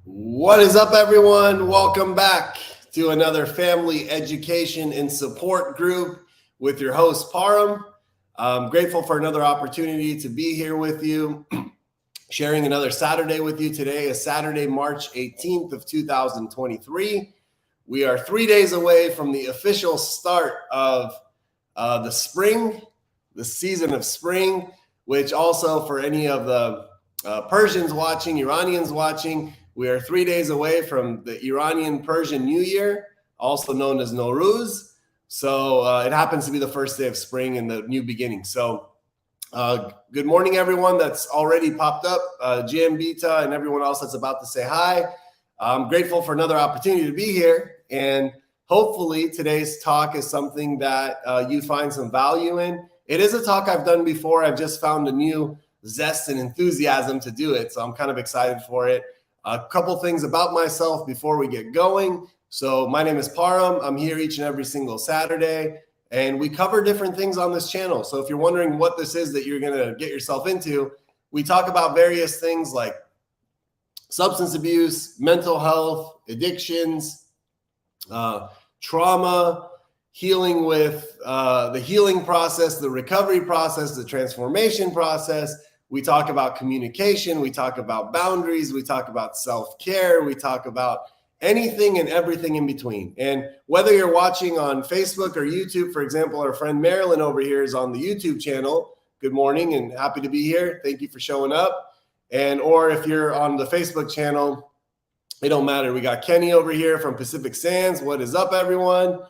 What is up, everyone? Welcome back to another family education and support group with your host, Param. I'm grateful for another opportunity to be here with you, sharing another Saturday with you. Today is Saturday, March 18th of 2023. We are 3 days away from the official start of the spring, the season of spring, which also for any of the Persians watching, Iranians watching, we are 3 days away from the Iranian-Persian New Year, also known as Nowruz. So it happens to be the first day of spring and the new beginning. So good morning, everyone that's already popped up, Jim, Bita, and everyone else that's about to say hi. I'm grateful for another opportunity to be here. And hopefully today's talk is something that you find some value in. It is a talk I've done before. I've just found a new zest and enthusiasm to do it. So I'm kind of excited for it. A couple things about myself before we get going. So my name is Param. I'm here each and every single Saturday, and we cover different things on this channel. So if you're wondering what this is that you're going to get yourself into, we talk about various things like substance abuse, mental health, addictions, trauma, healing with the healing process, the recovery process, the transformation process. We talk about communication, we talk about boundaries, we talk about self-care, we talk about anything and everything in between. And whether you're watching on Facebook or YouTube, for example, our friend Marilyn over here is on the YouTube channel. Good morning and happy to be here. Thank you for showing up. And or if you're on the Facebook channel, it don't matter. We got Kenny over here from Pacific Sands. What is up, everyone?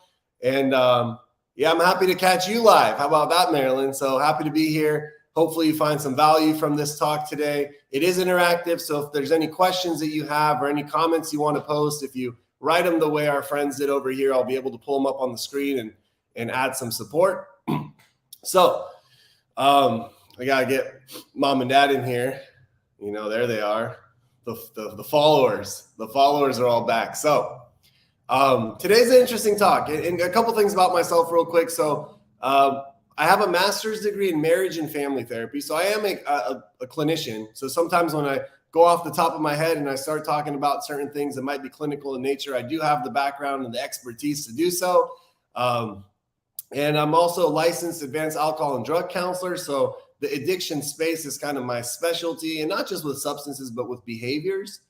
And yeah, I'm happy to catch you live. How about that, Marilyn? So happy to be here. Hopefully you find some value from this talk today. It is interactive, so if there's any questions that you have or any comments you want to post, if you write them the way our friends did over here, I'll be able to pull them up on the screen and add some support. So I got to get mom and dad in here. You know, there they are, the followers. The followers are all back. So today's an interesting talk. And a couple things about myself real quick. So I have a master's degree in marriage and family therapy. So I am a clinician. So sometimes when I go off the top of my head and I start talking about certain things that might be clinical in nature, I do have the background and the expertise to do so. And I'm also a licensed advanced alcohol and drug counselor. So the addiction space is kind of my specialty, and not just with substances, but with behaviors.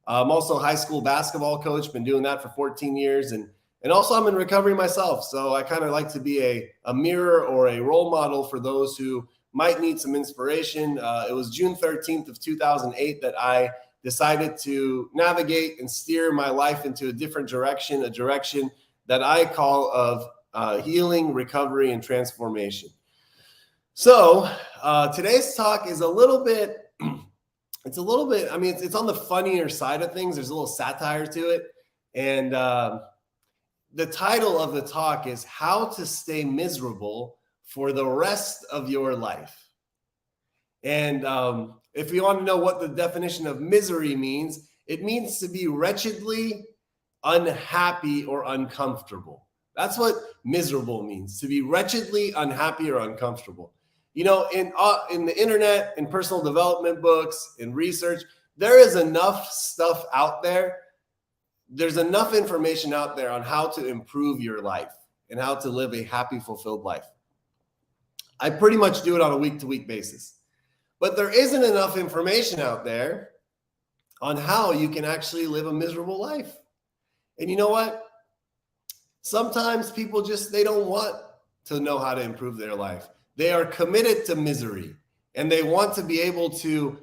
I'm also a high school basketball coach, been doing that for 14 years. And also I'm in recovery myself. So I kind of like to be a mirror or a role model for those who might need some inspiration. It was June 13th of 2008 that I decided to navigate and steer my life into a different direction, a direction that I call of healing, recovery, and transformation. So today's talk is a little bit, it's on the funnier side of things. There's a little satire to it. And the title of the talk is How to Stay Miserable for the Rest of Your Life. And if you want to know what the definition of misery means, it means to be wretchedly unhappy or uncomfortable. That's what miserable means, to be wretchedly unhappy or uncomfortable. You know, in the internet, in personal development books, in research, there is enough stuff out there. There's enough information out there on how to improve your life and how to live a happy, fulfilled life. I pretty much do it on a week-to-week basis. But there isn't enough information out there on how you can actually live a miserable life. And you know what? Sometimes people they don't want to know how to improve their life. They are committed to misery, and they want to be able to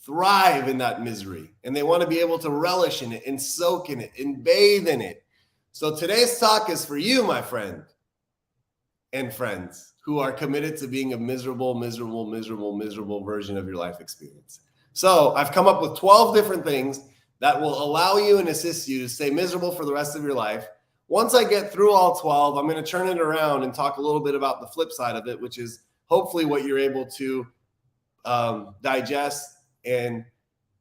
thrive in that misery, and they want to be able to relish in it and soak in it and bathe in it. So today's talk is for you, my friend and friends who are committed to being a miserable version of your life experience. So I've come up with 12 different things that will allow you and assist you to stay miserable for the rest of your life. Once I get through all 12, I'm going to turn it around and talk a little bit about the flip side of it, which is hopefully what you're able to digest and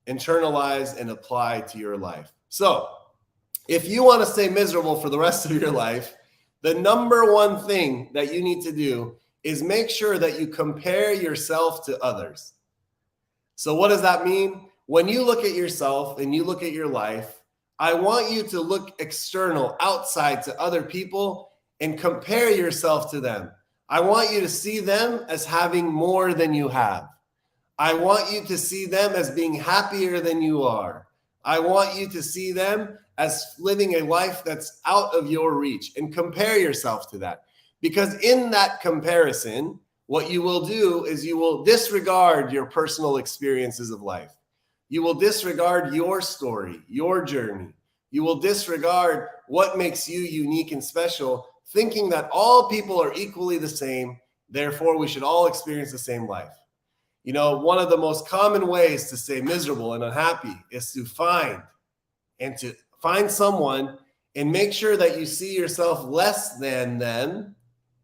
internalize and apply to your life. So if you want to stay miserable for the rest of your life, the number one thing that you need to do is make sure that you compare yourself to others. So what does that mean? when you look at yourself and you look at your life, I want you to look external, outside to other people and compare yourself to them. I want you to see them as having more than you have. I want you to see them as being happier than you are. I want you to see them as living a life that's out of your reach, and compare yourself to that. Because in that comparison, what you will do is you will disregard your personal experiences of life. You will disregard your story, your journey. You will disregard what makes you unique and special, thinking that all people are equally the same, therefore we should all experience the same life. You know, one of the most common ways to stay miserable and unhappy is to find someone and make sure that you see yourself less than them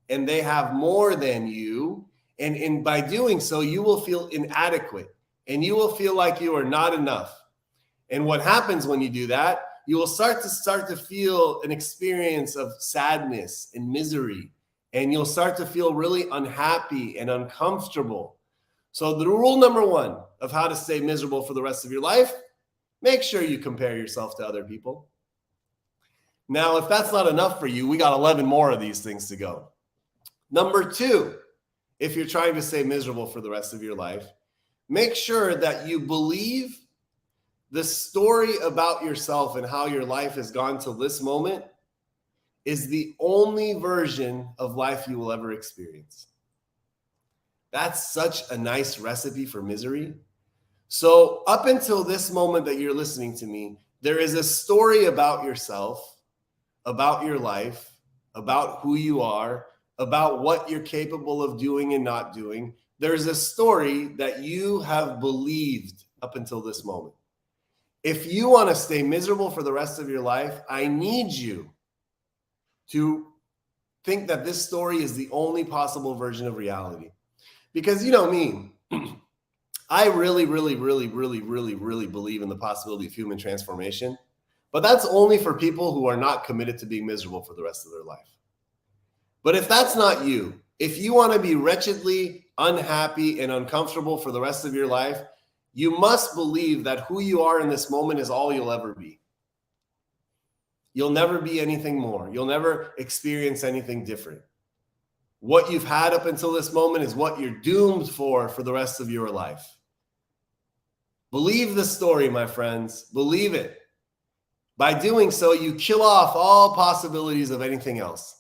and they have more than you. And by doing so, you will feel inadequate and you will feel like you are not enough. And what happens when you do that, you will start to feel an experience of sadness and misery, and you'll start to feel really unhappy and uncomfortable. So the rule number one of how to stay miserable for the rest of your life, make sure you compare yourself to other people. Now, if that's not enough for you, we got 11 more of these things to go. Number two, if you're trying to stay miserable for the rest of your life, make sure that you believe the story about yourself and how your life has gone till this moment is the only version of life you will ever experience. That's such a nice recipe for misery. So up until this moment that you're listening to me, there is a story about yourself, about your life, about who you are, about what you're capable of doing and not doing. There's a story that you have believed up until this moment. If you want to stay miserable for the rest of your life, I need you to think that this story is the only possible version of reality. Because you know me, I really believe in the possibility of human transformation, but that's only for people who are not committed to being miserable for the rest of their life. But if that's not you, if you want to be wretchedly unhappy and uncomfortable for the rest of your life, you must believe that who you are in this moment is all you'll ever be. You'll never be anything more. You'll never experience anything different. What you've had up until this moment is what you're doomed for the rest of your life. Believe the story, my friends. Believe it. By doing so, you kill off all possibilities of anything else.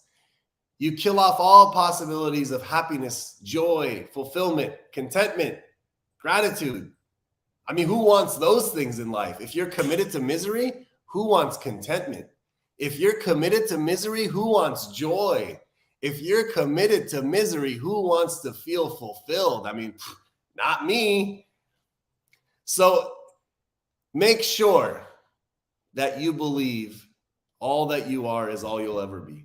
You kill off all possibilities of happiness, joy, fulfillment, contentment, gratitude. I mean, who wants those things in life? If you're committed to misery, who wants contentment? If you're committed to misery, who wants joy? If you're committed to misery, who wants to feel fulfilled? I mean, not me. So make sure that you believe all that you are is all you'll ever be.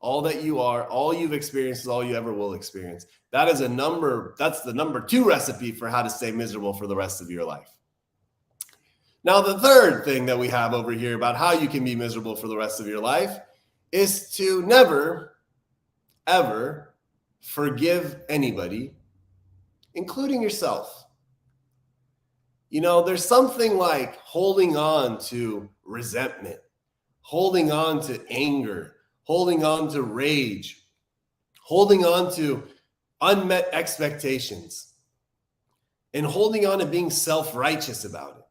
All that you are, all you've experienced is all you ever will experience. That's the number 2 recipe for how to stay miserable for the rest of your life. Now, the third thing that we have over here about how you can be miserable for the rest of your life is to never, ever forgive anybody, including yourself. You know, there's something like holding on to resentment, holding on to anger, holding on to rage, holding on to unmet expectations, and holding on to being self-righteous about it.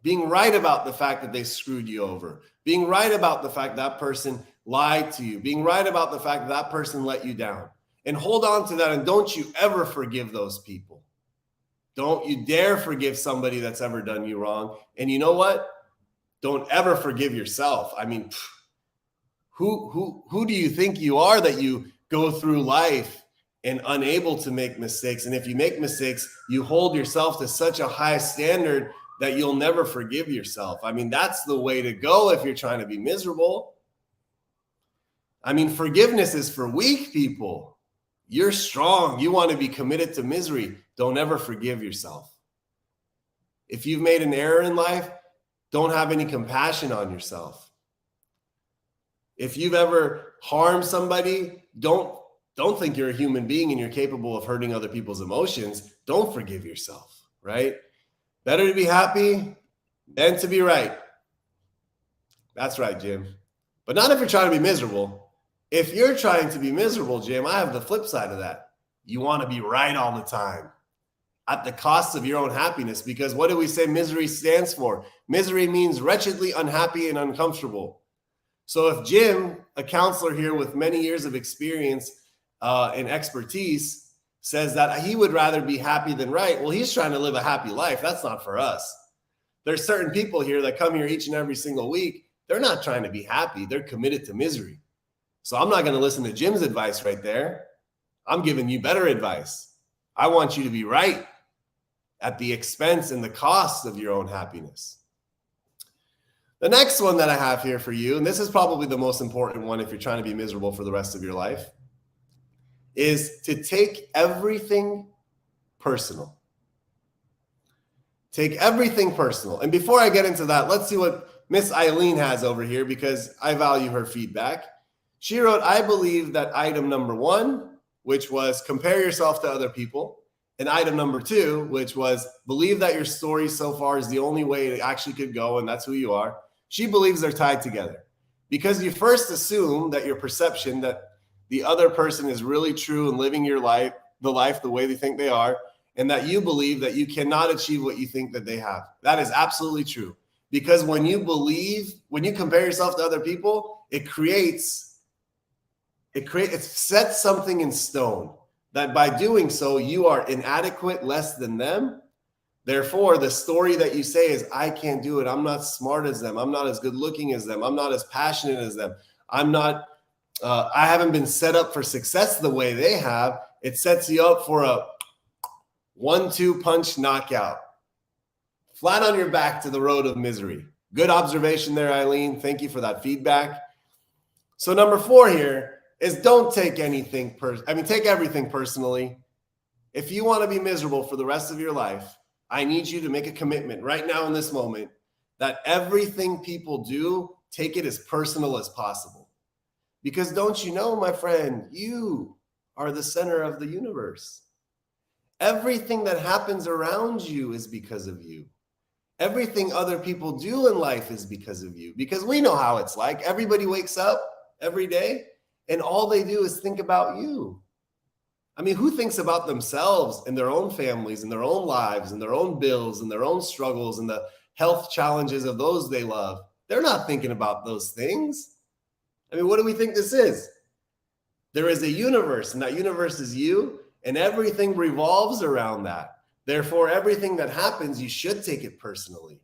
Being right about the fact that they screwed you over, being right about the fact that person lied to you, being right about the fact that person let you down. And hold on to that, and don't you ever forgive those people. Don't you dare forgive somebody that's ever done you wrong. And you know what? Don't ever forgive yourself. I mean, who do you think you are that you go through life and unable to make mistakes? And if you make mistakes, you hold yourself to such a high standard that you'll never forgive yourself. I mean, that's the way to go if you're trying to be miserable. I mean, forgiveness is for weak people. You're strong. You want to be committed to misery. Don't ever forgive yourself. If you've made an error in life, don't have any compassion on yourself. If you've ever harmed somebody, don't think you're a human being and you're capable of hurting other people's emotions. Don't forgive yourself, right? Better to be happy than to be right. That's right, Jim. But not if you're trying to be miserable. If you're trying to be miserable, Jim, I have the flip side of that. You want to be right all the time at the cost of your own happiness, because what do we say misery stands for? Misery means wretchedly unhappy and uncomfortable. So if Jim, a counselor here with many years of experience and expertise, says that he would rather be happy than right, well, he's trying to live a happy life. That's not for us. There's certain people here that come here each and every single week. They're not trying to be happy. They're committed to misery. So I'm not going to listen to Jim's advice right there. I'm giving you better advice. I want you to be right at the expense and the cost of your own happiness. The next one that I have here for you, and this is probably the most important one if you're trying to be miserable for the rest of your life, is to take everything personal. Take everything personal. And before I get into that, let's see what Miss Eileen has over here, because I value her feedback. She wrote, I believe that item number 1, which was compare yourself to other people, and item number 2, which was believe that your story so far is the only way it actually could go, and that's who you are. She believes they're tied together, because you first assume that your perception that the other person is really true and living your life, the way they think they are, and that you believe that you cannot achieve what you think that they have. That is absolutely true. Because when you compare yourself to other people, it sets something in stone that by doing so, you are inadequate, less than them. Therefore, the story that you say is, I can't do it. I'm not smart as them. I'm not as good looking as them. I'm not as passionate as them. I haven't been set up for success the way they have. It sets you up for a 1-2 punch knockout. Flat on your back to the road of misery. Good observation there, Eileen. Thank you for that feedback. So number 4 here is don't take anything take everything personally. If you want to be miserable for the rest of your life, I need you to make a commitment right now in this moment that everything people do, take it as personal as possible. Because don't you know, my friend, you are the center of the universe. Everything that happens around you is because of you. Everything other people do in life is because of you. Because we know how it's like. Everybody wakes up every day and all they do is think about you. I mean, who thinks about themselves and their own families and their own lives and their own bills and their own struggles and the health challenges of those they love? They're not thinking about those things. I mean, what do we think this is? There is a universe, and that universe is you, and everything revolves around that. Therefore, everything that happens, you should take it personally.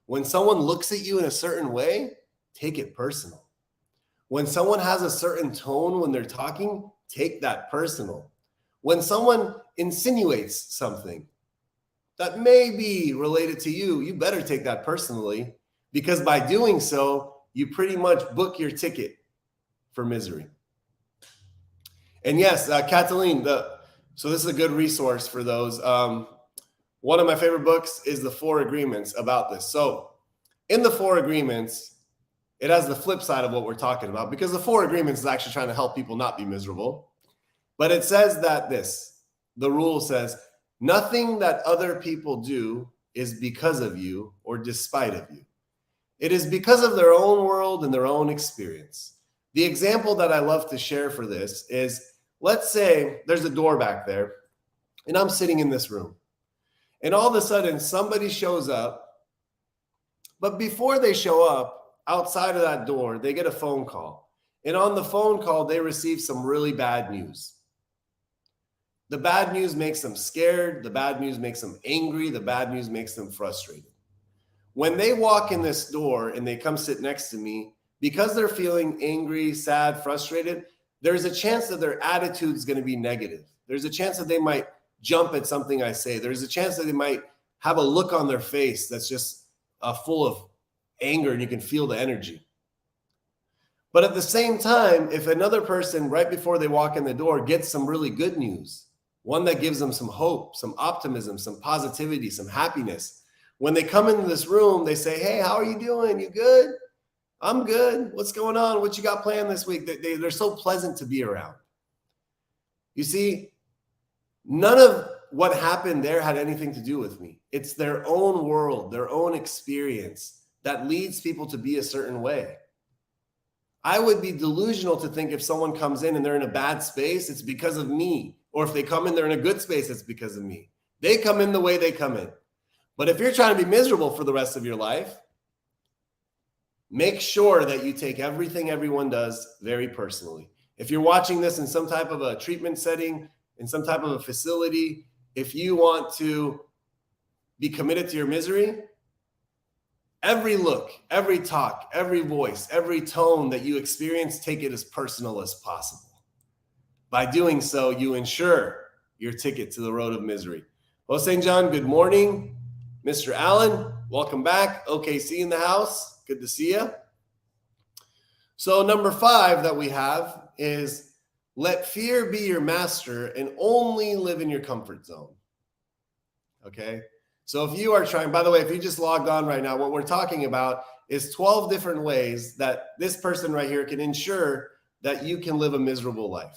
When someone looks at you in a certain way, take it personal. When someone has a certain tone when they're talking, take that personal. When someone insinuates something that may be related to you, you better take that personally, because by doing so, you pretty much book your ticket for misery. And yes, Cataline, so this is a good resource for those. One of my favorite books is The 4 Agreements about this. So in the 4 Agreements, it has the flip side of what we're talking about, because the 4 Agreements is actually trying to help people not be miserable. But it says that the rule says, nothing that other people do is because of you or despite of you. It is because of their own world and their own experience. The example that I love to share for this is, let's say there's a door back there and I'm sitting in this room and all of a sudden somebody shows up, but before they show up outside of that door, they get a phone call. And on the phone call, they receive some really bad news. The bad news makes them scared. The bad news makes them angry. The bad news makes them frustrated. When they walk in this door and they come sit next to me, because they're feeling angry, sad, frustrated, there's a chance that their attitude is going to be negative. There's a chance that they might jump at something I say. There's a chance that they might have a look on their face that's just full of anger, and you can feel the energy. But at the same time, if another person right before they walk in the door gets some really good news, one that gives them some hope, some optimism, some positivity, some happiness, when they come into this room, they say, hey, how are you doing? You good? I'm good. What's going on? What you got planned this week? They're so pleasant to be around. You see, none of what happened there had anything to do with me. It's their own world, their own experience that leads people to be a certain way. I would be delusional to think if someone comes in and they're in a bad space, it's because of me. Or if they come in, they're in a good space, it's because of me. They come in the way they come in. But if you're trying to be miserable for the rest of your life, make sure that you take everything everyone does very personally. If you're watching this in some type of a treatment setting, in some type of a facility, if you want to be committed to your misery, every look, every talk, every voice, every tone that you experience, take it as personal as possible. By doing so, you ensure your ticket to the road of misery. Well, St. John, good morning. Mr. Allen, welcome back. OKC in the house. Good to see you. So number 5 that we have is let fear be your master and only live in your comfort zone. Okay? So if you are trying, by the way, if you just logged on right now, what we're talking about is 12 different ways that this person right here can ensure that you can live a miserable life.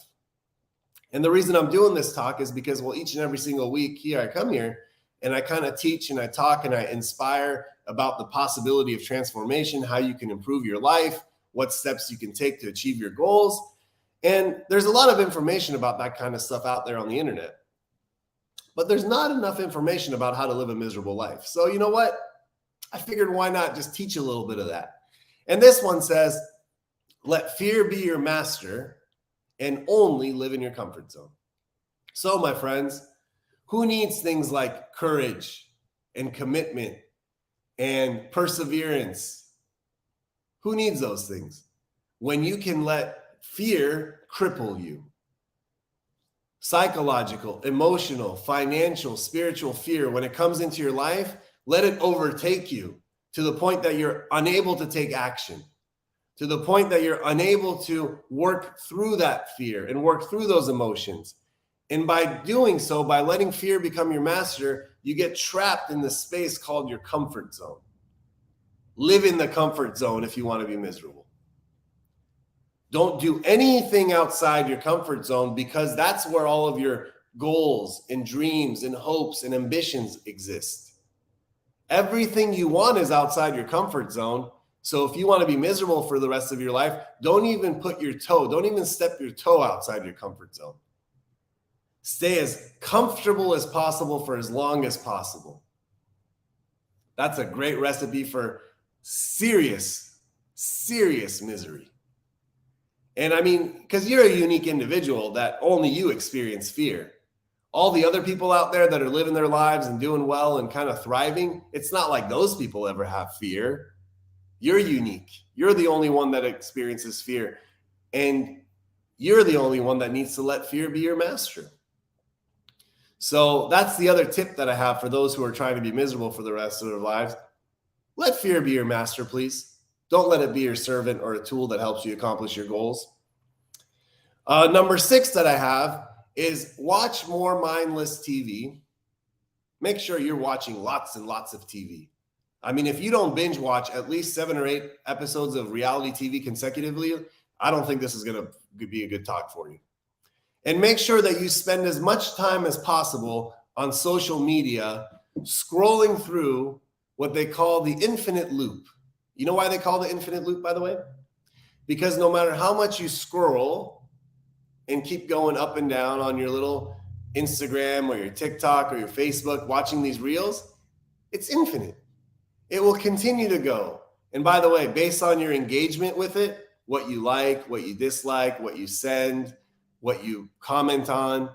And the reason I'm doing this talk is because, well, each and every single week here, I come here and I kind of teach and I talk and I inspire about the possibility of transformation, how you can improve your life, what steps you can take to achieve your goals. And there's a lot of information about that kind of stuff out there on the internet. But there's not enough information about how to live a miserable life. So you know what? I figured why not just teach a little bit of that. And this one says, let fear be your master and only live in your comfort zone. So my friends, who needs things like courage and commitment and perseverance? Who needs those things when you can let fear cripple you? Psychological, emotional, financial, spiritual fear, when it comes into your life, let it overtake you to the point that you're unable to take action, to the point that you're unable to work through that fear and work through those emotions. And by doing so, by letting fear become your master, you get trapped in the space called your comfort zone. Live in the comfort zone if you want to be miserable. Don't do anything outside your comfort zone, because that's where all of your goals and dreams and hopes and ambitions exist. Everything you want is outside your comfort zone. So if you want to be miserable for the rest of your life, don't even step your toe outside your comfort zone. Stay as comfortable as possible for as long as possible. That's a great recipe for serious misery. And I mean, because you're a unique individual that only you experience fear. All the other people out there that are living their lives and doing well and kind of thriving, it's not like those people ever have fear. You're unique. You're the only one that experiences fear. And you're the only one that needs to let fear be your master. So that's the other tip that I have for those who are trying to be miserable for the rest of their lives. Let fear be your master, please. Don't let it be your servant or a tool that helps you accomplish your goals. Number 6 that I have is watch more mindless TV. Make sure you're watching lots and lots of TV. I mean, if you don't binge watch at least 7 or 8 episodes of reality TV consecutively, I don't think this is going to be a good talk for you. And make sure that you spend as much time as possible on social media, scrolling through what they call the infinite loop. You know why they call it the infinite loop, by the way? Because no matter how much you scroll and keep going up and down on your little Instagram or your TikTok or your Facebook, watching these reels, it's infinite. It will continue to go. And by the way, based on your engagement with it, what you like, what you dislike, what you send, what you comment on,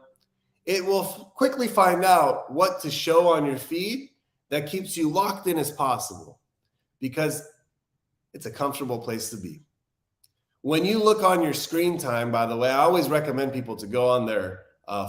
it will quickly find out what to show on your feed that keeps you locked in as possible, because it's a comfortable place to be. When you look on your screen time, by the way, I always recommend people to go on their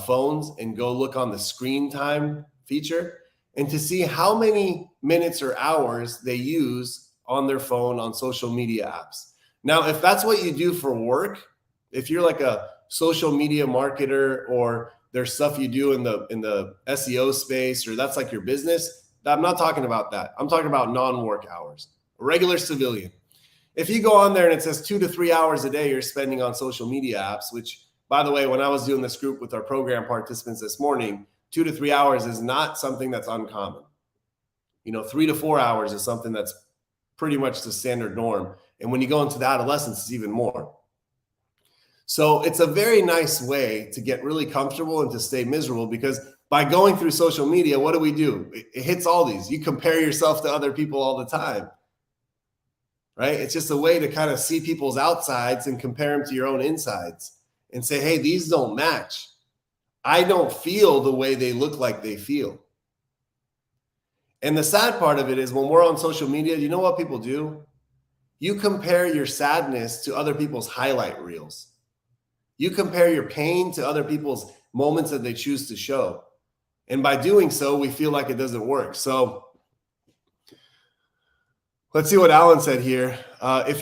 phones and go look on the screen time feature and to see how many minutes or hours they use on their phone on social media apps. Now, if that's what you do for work, if you're like a social media marketer or there's stuff you do in the SEO space, or that's like your business, I'm not talking about that. I'm talking about non-work hours, a regular civilian. If you go on there and it says 2 to 3 hours a day you're spending on social media apps, which, by the way, when I was doing this group with our program participants this morning, 2 to 3 hours is not something that's uncommon. 3 to 4 hours is something that's pretty much the standard norm. And when you go into the adolescence, it's even more. So it's a very nice way to get really comfortable and to stay miserable, because by going through social media, what do? It hits all these. You compare yourself to other people all the time, right? It's just a way to kind of see people's outsides and compare them to your own insides and say, hey, these don't match. I don't feel the way they look like they feel. And the sad part of it is when we're on social media, you know what people do? You compare your sadness to other people's highlight reels. You compare your pain to other people's moments that they choose to show. And by doing so, we feel like it doesn't work. So let's see what Alan said here. If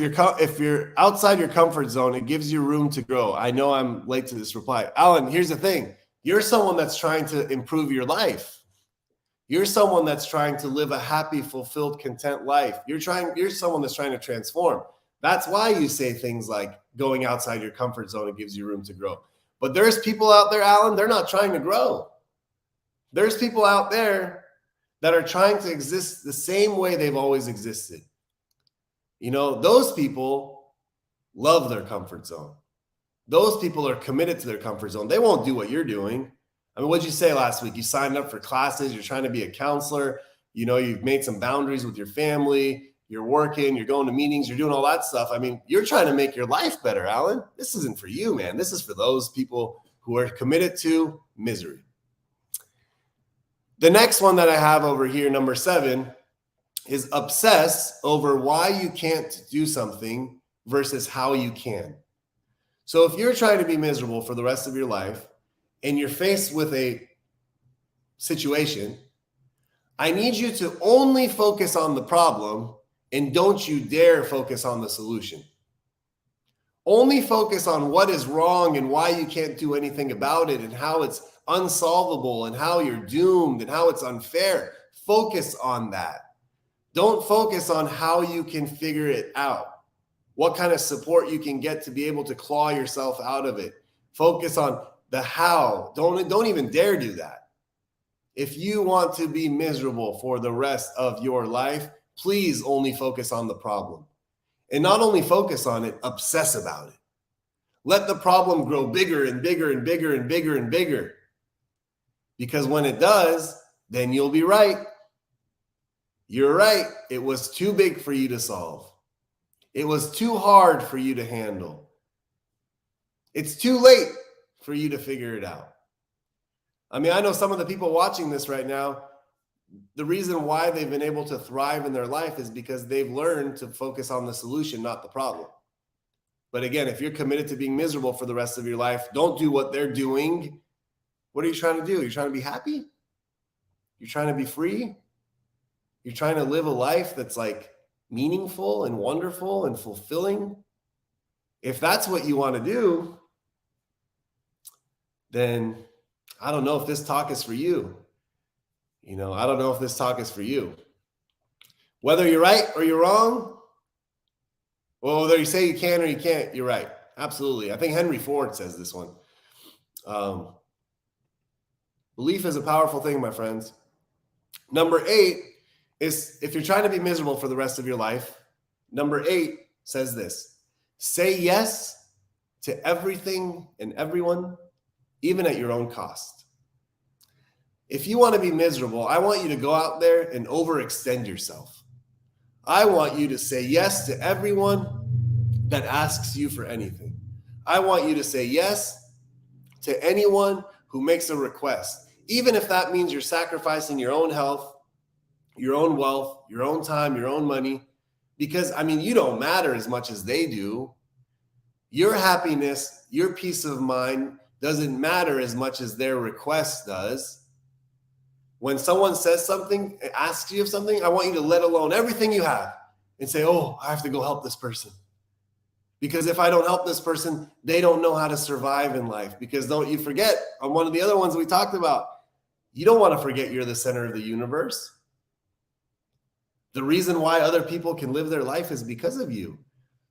you're outside your comfort zone, it gives you room to grow. I know I'm late to this reply. Alan, here's the thing. You're someone that's trying to improve your life. You're someone that's trying to live a happy, fulfilled, content life. You're someone that's trying to transform. That's why you say things like going outside your comfort zone, it gives you room to grow. But there's people out there, Alan, they're not trying to grow. There's people out there that are trying to exist the same way they've always existed. Those people love their comfort zone. Those people are committed to their comfort zone. They won't do what you're doing. I mean, what'd you say last week? You signed up for classes. You're trying to be a counselor. You've made some boundaries with your family. You're working. You're going to meetings. You're doing all that stuff. I mean, you're trying to make your life better, Alan. This isn't for you, man. This is for those people who are committed to misery. The next one that I have over here, number 7, is obsess over why you can't do something versus how you can. So if you're trying to be miserable for the rest of your life and you're faced with a situation, I need you to only focus on the problem and don't you dare focus on the solution. Only focus on what is wrong and why you can't do anything about it and how it's unsolvable and how you're doomed and how it's unfair. Focus on that. Don't focus on how you can figure it out, what kind of support you can get to be able to claw yourself out of it. Focus on the how. Don't even dare do that. If you want to be miserable for the rest of your life, please only focus on the problem. And not only focus on it, obsess about it. Let the problem grow bigger and bigger and bigger and bigger and bigger. Because when it does, then you'll be right. You're right. It was too big for you to solve. It was too hard for you to handle. It's too late for you to figure it out. I mean, I know some of the people watching this right now, the reason why they've been able to thrive in their life is because they've learned to focus on the solution, not the problem. But again, if you're committed to being miserable for the rest of your life, don't do what they're doing. What are you trying to do? You're trying to be happy? You're trying to be free? You're trying to live a life that's like meaningful and wonderful and fulfilling? If that's what you want to do, then I don't know if this talk is for you. I don't know if this talk is for you. Whether you're right or you're wrong, well, whether you say you can or you can't, you're right. Absolutely. I think Henry Ford says this one. Belief is a powerful thing, my friends. Number 8 is, if you're trying to be miserable for the rest of your life, number 8 says this: say yes to everything and everyone, even at your own cost. If you want to be miserable, I want you to go out there and overextend yourself. I want you to say yes to everyone that asks you for anything. I want you to say yes to anyone who makes a request, even if that means you're sacrificing your own health, your own wealth, your own time, your own money, because, you don't matter as much as they do. Your happiness, your peace of mind doesn't matter as much as their request does. When someone says something, asks you of something, I want you to let alone everything you have and say, oh, I have to go help this person. Because if I don't help this person, they don't know how to survive in life. Because don't you forget, on one of the other ones we talked about, you don't want to forget you're the center of the universe. The reason why other people can live their life is because of you.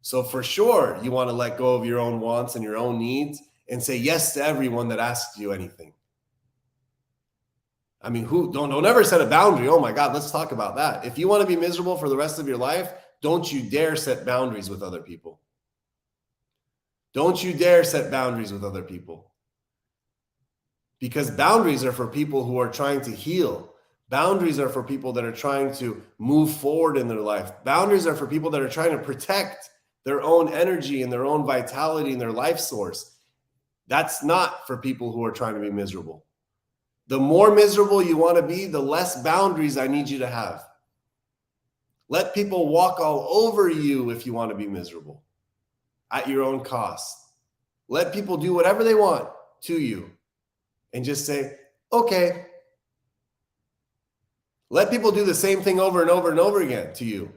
So for sure, you want to let go of your own wants and your own needs and say yes to everyone that asks you anything. I mean, don't ever set a boundary. Oh my God, let's talk about that. If you want to be miserable for the rest of your life, don't you dare set boundaries with other people. Don't you dare set boundaries with other people. Because boundaries are for people who are trying to heal. Boundaries are for people that are trying to move forward in their life. Boundaries are for people that are trying to protect their own energy and their own vitality and their life source. That's not for people who are trying to be miserable. The more miserable you want to be, the less boundaries I need you to have. Let people walk all over you if you want to be miserable at your own cost. Let people do whatever they want to you and just say, okay. Let people do the same thing over and over and over again to you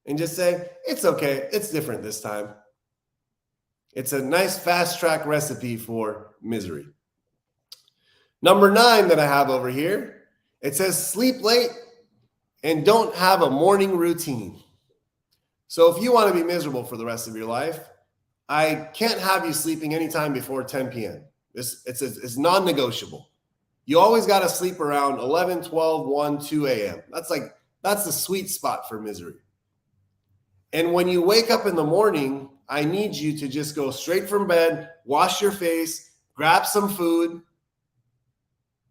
and just say, it's okay. It's different this time. It's a nice fast track recipe for misery. Number 9 that I have over here, it says sleep late and don't have a morning routine. So if you want to be miserable for the rest of your life, I can't have you sleeping anytime before 10 p.m. It's non-negotiable. You always got to sleep around 11, 12, 1, 2 a.m. That's the sweet spot for misery. And when you wake up in the morning, I need you to just go straight from bed, wash your face, grab some food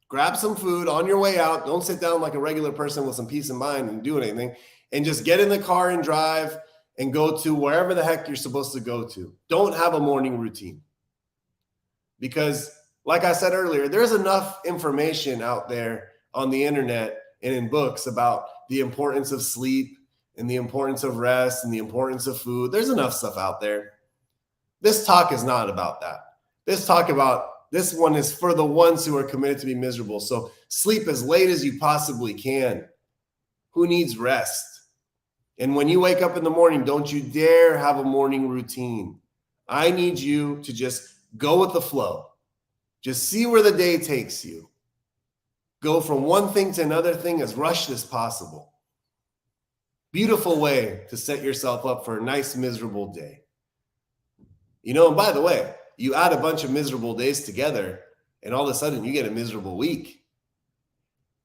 on your way out. Don't sit down like a regular person with some peace of mind and do anything. And just get in the car and drive and go to wherever the heck you're supposed to go to. Don't have a morning routine. Because like I said earlier, there's enough information out there on the internet and in books about the importance of sleep and the importance of rest and the importance of food. There's enough stuff out there. This talk is not about that. This one is for the ones who are committed to be miserable. So sleep as late as you possibly can. Who needs rest? And when you wake up in the morning, don't you dare have a morning routine. I need you to just go with the flow. Just see where the day takes you. Go from one thing to another thing as rushed as possible. Beautiful way to set yourself up for a nice, miserable day. And by the way, you add a bunch of miserable days together, and all of a sudden you get a miserable week.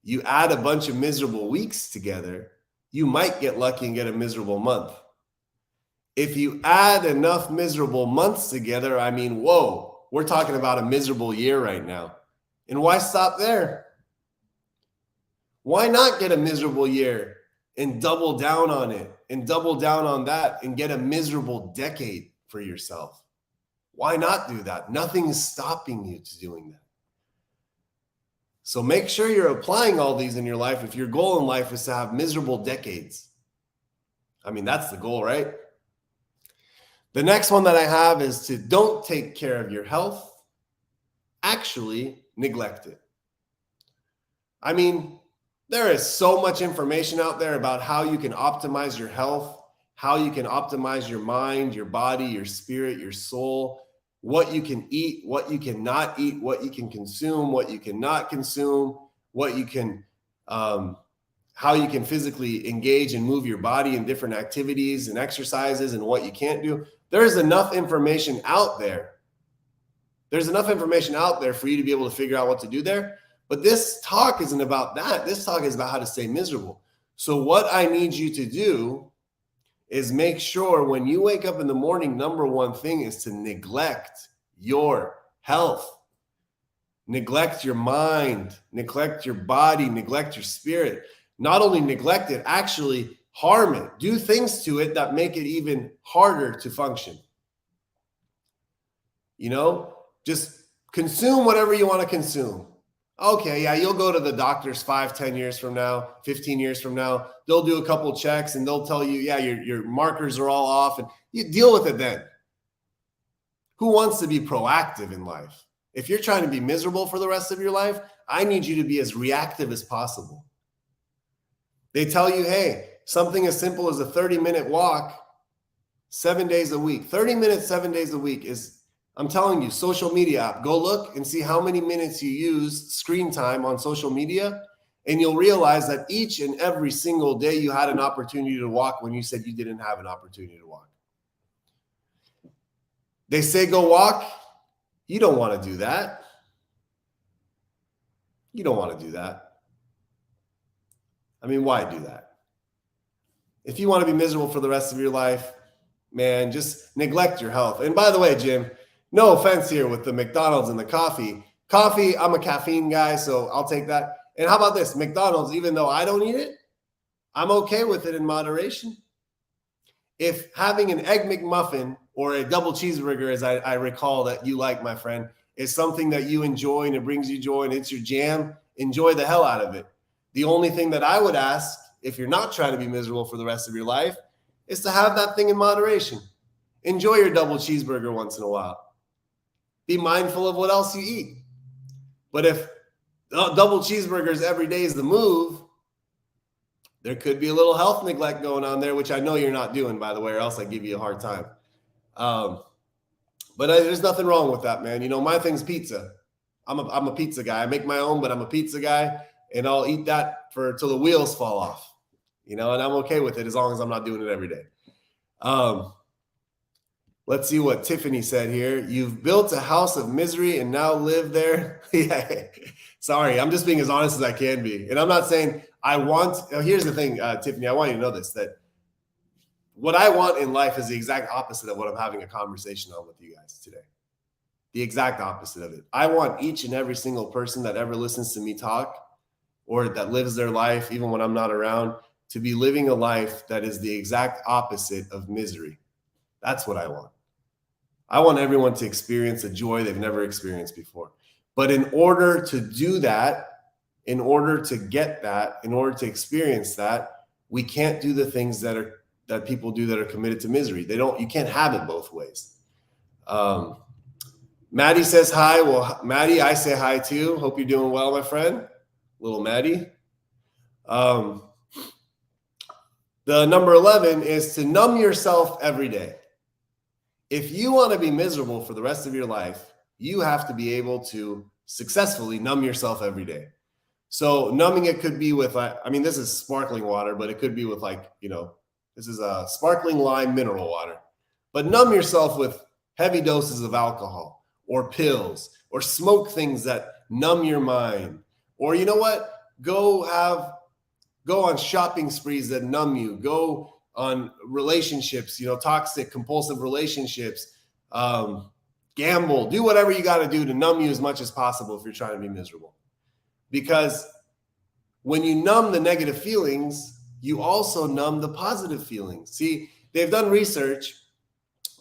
You add a bunch of miserable weeks together, you might get lucky and get a miserable month. If you add enough miserable months together, whoa, we're talking about a miserable year right now. And why stop there? Why not get a miserable year and double down on it and double down on that and get a miserable decade for yourself? Why not do that? Nothing is stopping you to doing that. So make sure you're applying all these in your life if your goal in life is to have miserable decades. That's the goal, right? The next one that I have is to don't take care of your health, actually neglect it. There is so much information out there about how you can optimize your health, how you can optimize your mind, your body, your spirit, your soul, what you can eat, what you cannot eat, what you can consume, what you cannot consume, what you can, how you can physically engage and move your body in different activities and exercises and what you can't do. There's enough information out there. There's enough information out there for you to be able to figure out what to do there. But this talk isn't about that. This talk is about how to stay miserable. So what I need you to do is make sure when you wake up in the morning, number one thing is to neglect your health. Neglect your mind, neglect your body, neglect your spirit. Not only neglect it, actually harm it. Do things to it that make it even harder to function. Just consume whatever you want to consume. Okay, yeah, you'll go to the doctors 5, 10 years from now, 15 years from now. They'll do a couple checks and they'll tell you, yeah, your markers are all off, and you deal with it then. Who wants to be proactive in life? If you're trying to be miserable for the rest of your life, I need you to be as reactive as possible. They tell you, hey, something as simple as a 30-minute walk 7 days a week. 30 minutes, 7 days a week is, I'm telling you, social media app. Go look and see how many minutes you use screen time on social media, and you'll realize that each and every single day you had an opportunity to walk when you said you didn't have an opportunity to walk. They say go walk. You don't want to do that. You don't want to do that. I mean, why do that? If you want to be miserable for the rest of your life, man, just neglect your health. And by the way, Jim, no offense here with the McDonald's and the coffee. Coffee, I'm a caffeine guy, so I'll take that. And how about this? McDonald's, even though I don't eat it, I'm okay with it in moderation. If having an Egg McMuffin or a double cheeseburger, as I recall that you like, my friend, is something that you enjoy and it brings you joy and it's your jam, enjoy the hell out of it. The only thing that I would ask, if you're not trying to be miserable for the rest of your life, is to have that thing in moderation. Enjoy your double cheeseburger once in a while. Be mindful of what else you eat. But if double cheeseburgers every day is the move, there could be a little health neglect going on there, which I know you're not doing, by the way, or else I give you a hard time. But there's nothing wrong with that, man. You know, my thing's pizza. I'm a pizza guy. I make my own, but I'm a pizza guy, and I'll eat that till the wheels fall off. You know, and I'm okay with it as long as I'm not doing it every day. Let's see what Tiffany said here. You've built a house of misery and now live there. Yeah. Sorry, I'm just being as honest as I can be. And I'm not saying here's the thing, Tiffany, I want you to know this, that what I want in life is the exact opposite of what I'm having a conversation on with you guys today. The exact opposite of it. I want each and every single person that ever listens to me talk or that lives their life, even when I'm not around, to be living a life that is the exact opposite of misery. That's what I want. I want everyone to experience a joy they've never experienced before. But in order to do that, in order to get that, in order to experience that, we can't do the things that people do that are committed to misery. You can't have it both ways. Maddie says hi. Well, Maddie, I say hi too. Hope you're doing well, my friend. Little Maddie. The number 11 is to numb yourself every day. If you want to be miserable for the rest of your life, you have to be able to successfully numb yourself every day. So numbing it could be with, this is sparkling water, but it could be with this is a sparkling lime mineral water. But numb yourself with heavy doses of alcohol or pills or smoke things that numb your mind. Or you know what? Go on shopping sprees that numb you. Go on relationships, toxic, compulsive relationships. Gamble. Do whatever you got to do to numb you as much as possible if you're trying to be miserable. Because when you numb the negative feelings, you also numb the positive feelings. See, they've done research.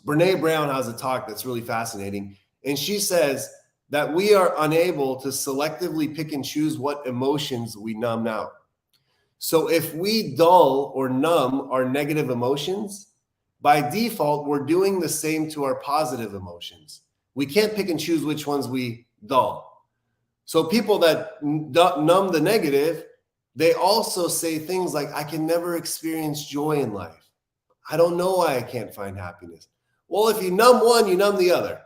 Brene Brown has a talk that's really fascinating. And she says that we are unable to selectively pick and choose what emotions we numb out. So if we dull or numb our negative emotions, by default, we're doing the same to our positive emotions. We can't pick and choose which ones we dull. So people that numb the negative, they also say things like, I can never experience joy in life. I don't know why I can't find happiness. Well, if you numb one, you numb the other.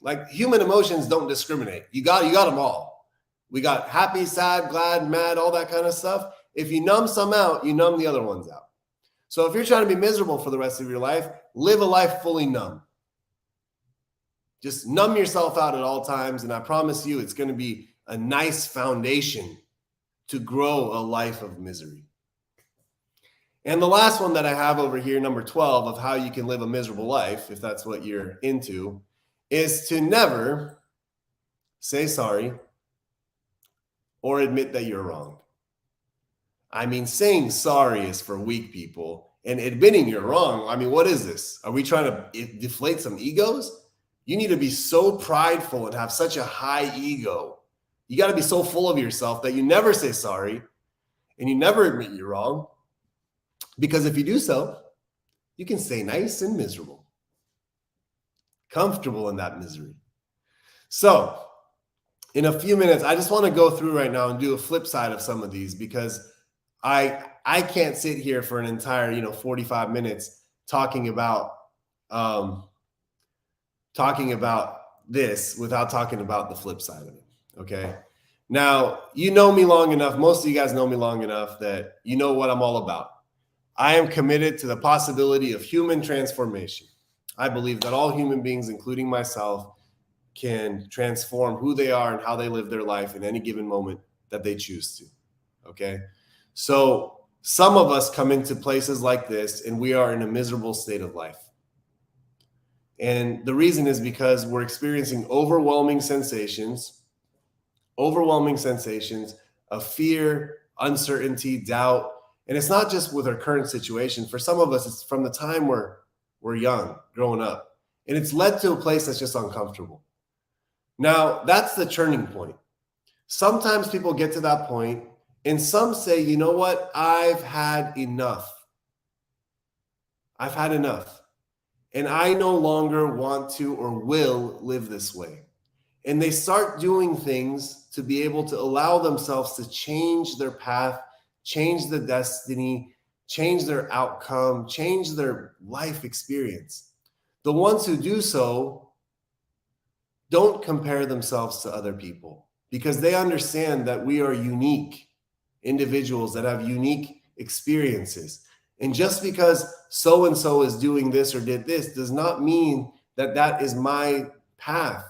Like human emotions don't discriminate. You got them all. We got happy, sad, glad, mad, all that kind of stuff. If you numb some out, you numb the other ones out. So if you're trying to be miserable for the rest of your life, live a life fully numb. Just numb yourself out at all times. And I promise you, it's going to be a nice foundation to grow a life of misery. And the last one that I have over here, number 12, of how you can live a miserable life, if that's what you're into, is to never say sorry or admit that you're wrong. I mean, saying sorry is for weak people, and admitting you're wrong, what is this? Are we trying to deflate some egos? You need to be so prideful and have such a high ego. You got to be so full of yourself that you never say sorry and you never admit you're wrong. Because if you do so, you can stay nice and miserable, comfortable in that misery. So in a few minutes, I just want to go through right now and do a flip side of some of these, because I can't sit here for an entire 45 minutes talking about this without talking about the flip side of it. Okay. Now, you know me long enough. Most of you guys know me long enough that you know what I'm all about. I am committed to the possibility of human transformation. I believe that all human beings, including myself, can transform who they are and how they live their life in any given moment that they choose to. Okay. So some of us come into places like this and we are in a miserable state of life. And the reason is because we're experiencing overwhelming sensations of fear, uncertainty, doubt. And it's not just with our current situation. For some of us, it's from the time we're young, growing up. And it's led to a place that's just uncomfortable. Now, that's the turning point. Sometimes people get to that point and some say, you know what? I've had enough. I've had enough. And I no longer want to or will live this way. And they start doing things to be able to allow themselves to change their path, change the destiny, change their outcome, change their life experience. The ones who do so don't compare themselves to other people because they understand that we are unique individuals that have unique experiences. And just because so-and-so is doing this or did this does not mean that that is my path.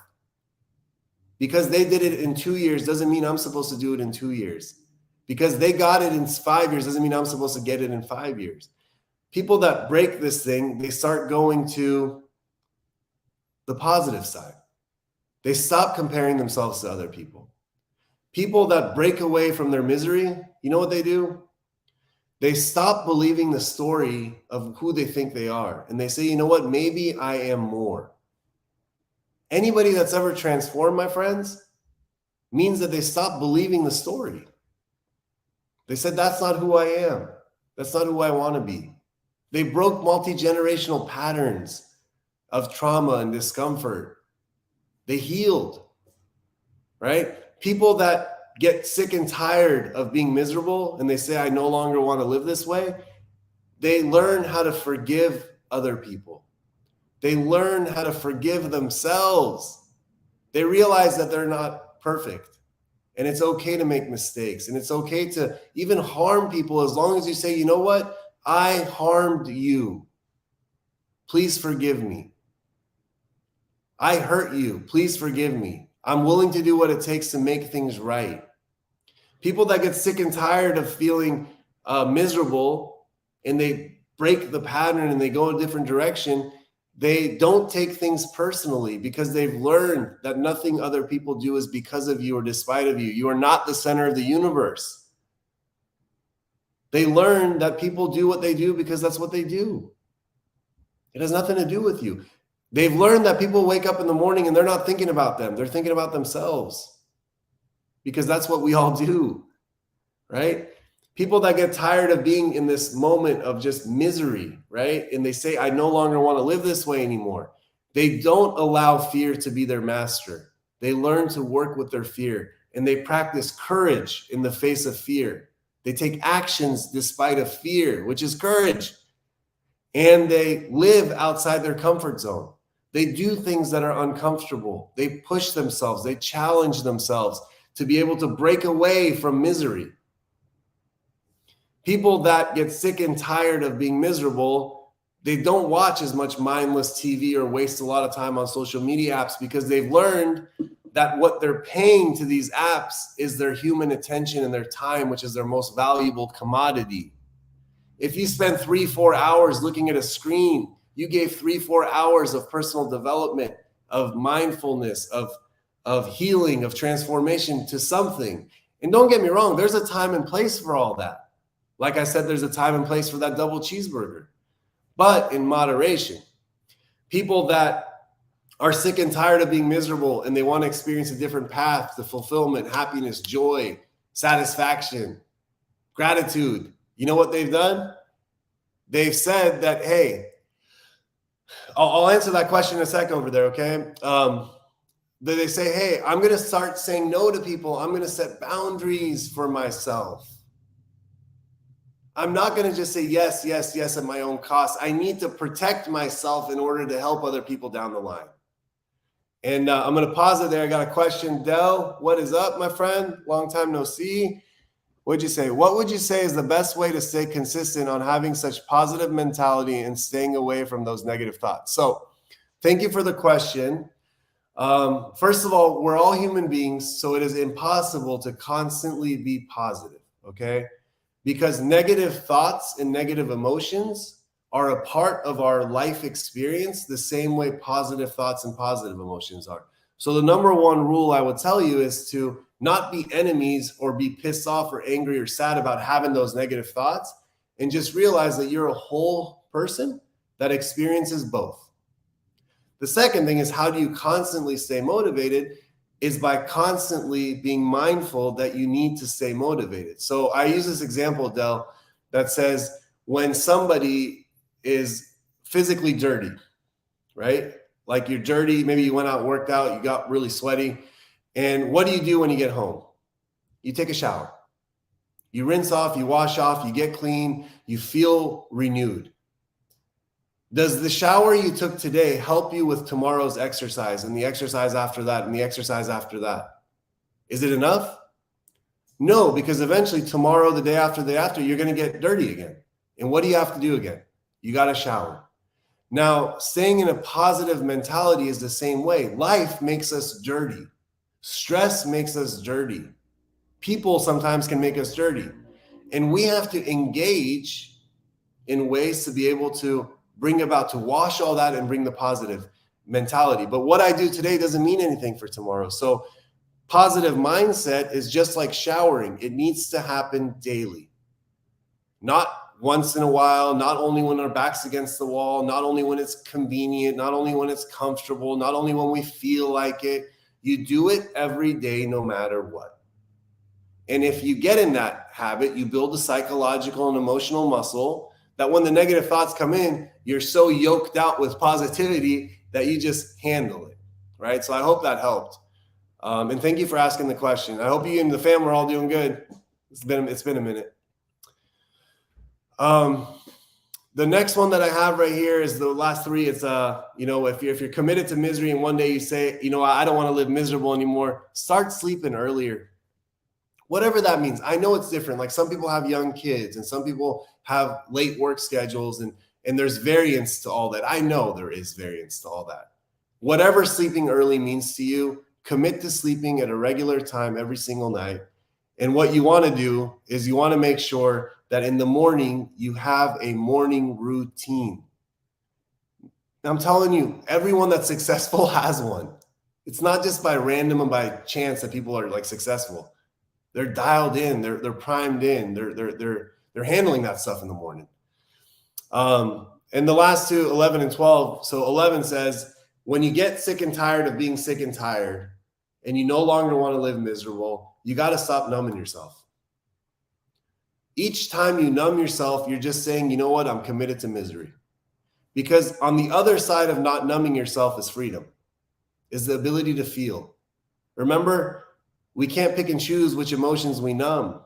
Because they did it in 2 years doesn't mean I'm supposed to do it in 2 years. Because they got it in 5 years doesn't mean I'm supposed to get it in 5 years. People that break this thing, they start going to the positive side. They stop comparing themselves to other people. People that break away from their misery, you know what they do? They stop believing the story of who they think they are. And they say, you know what? Maybe I am more. Anybody that's ever transformed, my friends, means that they stop believing the story. They said, that's not who I am. That's not who I want to be. They broke multi-generational patterns of trauma and discomfort. They healed, right? People that get sick and tired of being miserable and they say, I no longer want to live this way, they learn how to forgive other people. They learn how to forgive themselves. They realize that they're not perfect and it's okay to make mistakes and it's okay to even harm people as long as you say, you know what? I harmed you. Please forgive me. I hurt you. Please forgive me. I'm willing to do what it takes to make things right. People that get sick and tired of feeling miserable and they break the pattern and they go a different direction, they don't take things personally because they've learned that nothing other people do is because of you or despite of you. You are not the center of the universe. They learn that people do what they do because that's what they do. It has nothing to do with you. They've learned that people wake up in the morning and they're not thinking about them. They're thinking about themselves because that's what we all do, right? People that get tired of being in this moment of just misery, right? And they say, I no longer want to live this way anymore. They don't allow fear to be their master. They learn to work with their fear and they practice courage in the face of fear. They take actions despite of fear, which is courage. And they live outside their comfort zone. They do things that are uncomfortable. They push themselves. They challenge themselves to be able to break away from misery. People that get sick and tired of being miserable, they don't watch as much mindless TV or waste a lot of time on social media apps because they've learned that what they're paying to these apps is their human attention and their time, which is their most valuable commodity. If you spend 3-4 hours looking at a screen, you gave 3-4 hours of personal development, of mindfulness, of healing, of transformation to something. And don't get me wrong, there's a time and place for all that. Like I said, there's a time and place for that double cheeseburger, but in moderation. People that are sick and tired of being miserable and they want to experience a different path to fulfillment, happiness, joy, satisfaction, gratitude. You know what they've done? They've said that, hey, I'll answer that question in a second over there, okay? They say, hey, I'm going to start saying no to people. I'm going to set boundaries for myself. I'm not going to just say yes, yes, yes at my own cost. I need to protect myself in order to help other people down the line. And I'm going to pause it there. I got a question. Del, what is up, my friend? Long time no see. What'd you say? What would you say is the best way to stay consistent on having such positive mentality and staying away from those negative thoughts? So thank you for the question. First of all, we're all human beings, so it is impossible to constantly be positive, okay? because negative thoughts and negative emotions are a part of our life experience the same way positive thoughts and positive emotions are. So the number one rule I would tell you is to not be enemies or be pissed off or angry or sad about having those negative thoughts, and just realize that you're a whole person that experiences both. The second thing is, how do you constantly stay motivated? Is by constantly being mindful that you need to stay motivated. So I use this example, Del, that says when somebody is physically dirty, right? Like you're dirty, maybe you went out and worked out, you got really sweaty. And what do you do when you get home? You take a shower. You rinse off, you wash off, you get clean, you feel renewed. Does the shower you took today help you with tomorrow's exercise and the exercise after that and the exercise after that? Is it enough? No, because eventually tomorrow, the day after, you're going to get dirty again. And what do you have to do again? You got to shower. Now, staying in a positive mentality is the same way. Life makes us dirty. Stress makes us dirty. People sometimes can make us dirty. And we have to engage in ways to be able to bring about, to wash all that and bring the positive mentality. But what I do today doesn't mean anything for tomorrow. So positive mindset is just like showering. It needs to happen daily. Not once in a while, not only when our back's against the wall, not only when it's convenient, not only when it's comfortable, not only when we feel like it. You do it every day, no matter what. And if you get in that habit, you build a psychological and emotional muscle that when the negative thoughts come in, you're so yoked out with positivity that you just handle it, right? So I hope that helped. And thank you for asking the question. I hope you and the family are all doing good. It's been a minute. The next one that I have right here is the last three. It's, if you're committed to misery and one day you say, I don't want to live miserable anymore, start sleeping earlier. Whatever that means. I know it's different. Like some people have young kids and some people have late work schedules and there's variance to all that. I know there is variance to all that. Whatever sleeping early means to you, commit to sleeping at a regular time every single night. And what you want to do is you want to make sure that in the morning you have a morning routine. I'm telling you, everyone that's successful has one. It's not just by random and by chance that people are like successful. They're dialed in, they're primed in, they're handling that stuff in the morning. And the last two, 11 and 12. So 11 says, when you get sick and tired of being sick and tired and you no longer want to live miserable, you got to stop numbing yourself. Each time you numb yourself, you're just saying, you know what, I'm committed to misery. Because on the other side of not numbing yourself is freedom, is the ability to feel. Remember, we can't pick and choose which emotions we numb.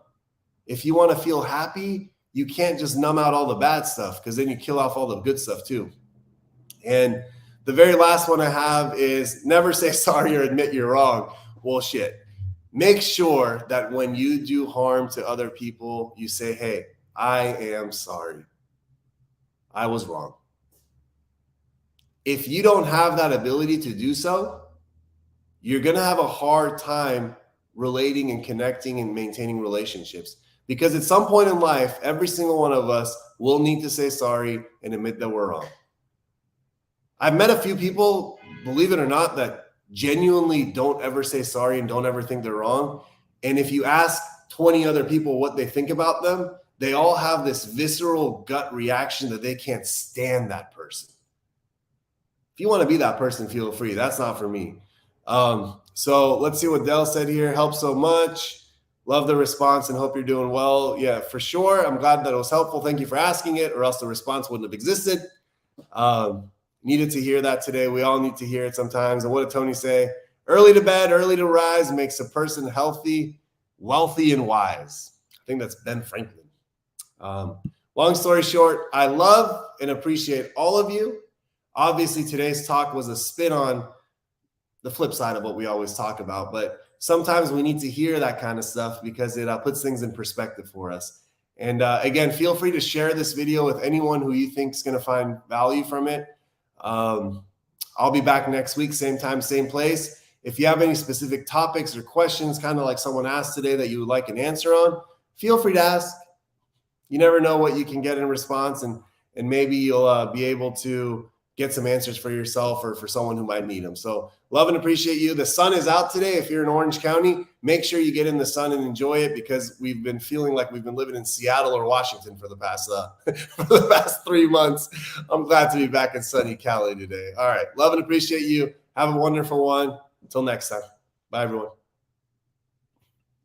If you want to feel happy, you can't just numb out all the bad stuff because then you kill off all the good stuff too. And the very last one I have is never say sorry or admit you're wrong. Bullshit. Make sure that when you do harm to other people, you say, hey, I am sorry. I was wrong. If you don't have that ability to do so, you're going to have a hard time relating and connecting and maintaining relationships. Because at some point in life, every single one of us will need to say sorry and admit that we're wrong. I've met a few people, believe it or not, that genuinely don't ever say sorry and don't ever think they're wrong. And if you ask 20 other people what they think about them, they all have this visceral gut reaction that they can't stand that person. If you want to be that person, feel free. That's not for me. So let's see what Dell said here. Helps so much. Love the response and hope you're doing well. Yeah, for sure. I'm glad that it was helpful. Thank you for asking it, or else the response wouldn't have existed. Needed to hear that today. We all need to hear it sometimes. And what did Tony say? Early to bed, early to rise makes a person healthy, wealthy, and wise. I think that's Ben Franklin. Long story short, I love and appreciate all of you. Obviously, today's talk was a spin on the flip side of what we always talk about, but sometimes we need to hear that kind of stuff because it puts things in perspective for us. And again, feel free to share this video with anyone who you think is going to find value from it. I'll be back next week, same time, same place. If you have any specific topics or questions, kind of like someone asked today that you would like an answer on, feel free to ask. you never know what you can get in response, and maybe you'll be able to get some answers for yourself or for someone who might need them. So love and appreciate you. The sun is out today. If you're in Orange County, make sure you get in the sun and enjoy it, because we've been feeling like we've been living in Seattle or Washington for the past for the past 3 months. I'm glad to be back in sunny Cali today. All right. Love and appreciate you. Have a wonderful one. Until next time. Bye, everyone.